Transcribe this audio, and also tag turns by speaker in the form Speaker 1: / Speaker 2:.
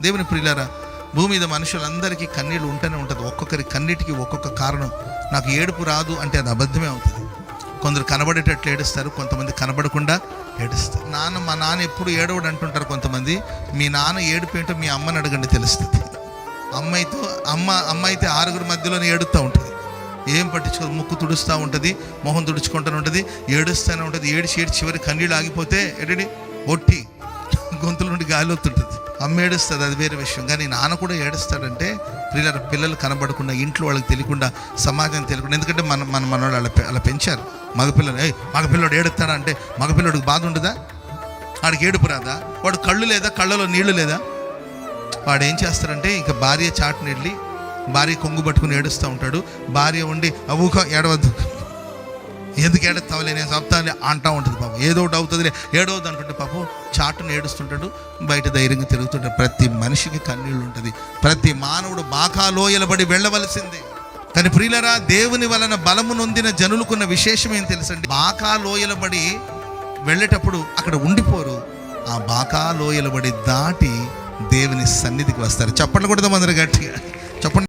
Speaker 1: దేవుని ప్రియులారా, భూమి మీద మనుషులందరికీ కన్నీళ్ళు ఉంటూనే ఉంటుంది. ఒక్కొక్కరి కన్నీటికి ఒక్కొక్క కారణం. నాకు ఏడుపు రాదు అంటే అది అబద్ధమే అవుతుంది. కొందరు కనబడేటట్లు ఏడుస్తారు, కొంతమంది కనబడకుండా ఏడుస్తారు. మా నాన్న ఎప్పుడు ఏడవడు అంటుంటారు కొంతమంది. మీ నాన్న ఏడుపు ఏంటో మీ అమ్మని అడగండి, తెలుస్తుంది. అమ్మ అయితే 6 మధ్యలోనే ఏడుస్తూ ఉంటుంది. ఏం పట్టించుకోదు, ముక్కు తుడుస్తూ ఉంటుంది, మొహం తుడుచుకుంటూనే ఉంటుంది, ఏడుస్తూనే ఉంటుంది. ఏడిచి చివరి కన్నీళ్ళు ఆగిపోతే ఒట్టి గొంతుల నుండి గాలి వస్తుంటుంది. అమ్మ ఏడుస్తుంది, అది వేరే విషయం. కానీ నాన్న కూడా ఏడుస్తాడంటే పిల్లలు కనబడకుండా, ఇంట్లో వాళ్ళకి తెలియకుండా, సమాజం తెలియకుండా. ఎందుకంటే మనోళ్ళు అలా పెంచారు. మగపిల్లడు ఏడుస్తాడా అంటే మగపిల్లడికి బాధ ఉండదా? వాడికి ఏడుపు రాదా? వాడు కళ్ళు లేదా, కళ్ళలో నీళ్లు లేదా? వాడు ఏం చేస్తాడంటే ఇంకా భార్య చాటుని వెళ్ళి భార్య కొంగు పట్టుకుని ఏడుస్తూ ఉంటాడు. భార్య ఉండి ఊక ఏడవద్దు, ఎందుకు ఏడుస్తావులే, నేను చెప్తాను అంటూ ఉంటుంది. పాపం ఏదో ఒకటి అవుతుందిలే, ఏడవద్దు అంటుంటే పాపం చాటును ఏడుస్తుంటాడు, బయట ధైర్యంగా తిరుగుతుంటాడు. ప్రతి మనిషికి కన్నీళ్ళు ఉంటుంది. ప్రతి మానవుడు బాకాలోయలబడి వెళ్ళవలసిందే. కానీ ప్రియులరా, దేవుని వలన బలము నొందిన జనులకున్న విశేషం ఏం తెలుసండి? బాకాలోయలబడి వెళ్ళేటప్పుడు అక్కడ ఉండిపోరు. ఆ బాకాలోయలబడి దాటి దేవుని సన్నిధికి వస్తారు. చప్పట్లు కొడదాం అందరూ గట్టిగా, చెప్పండి.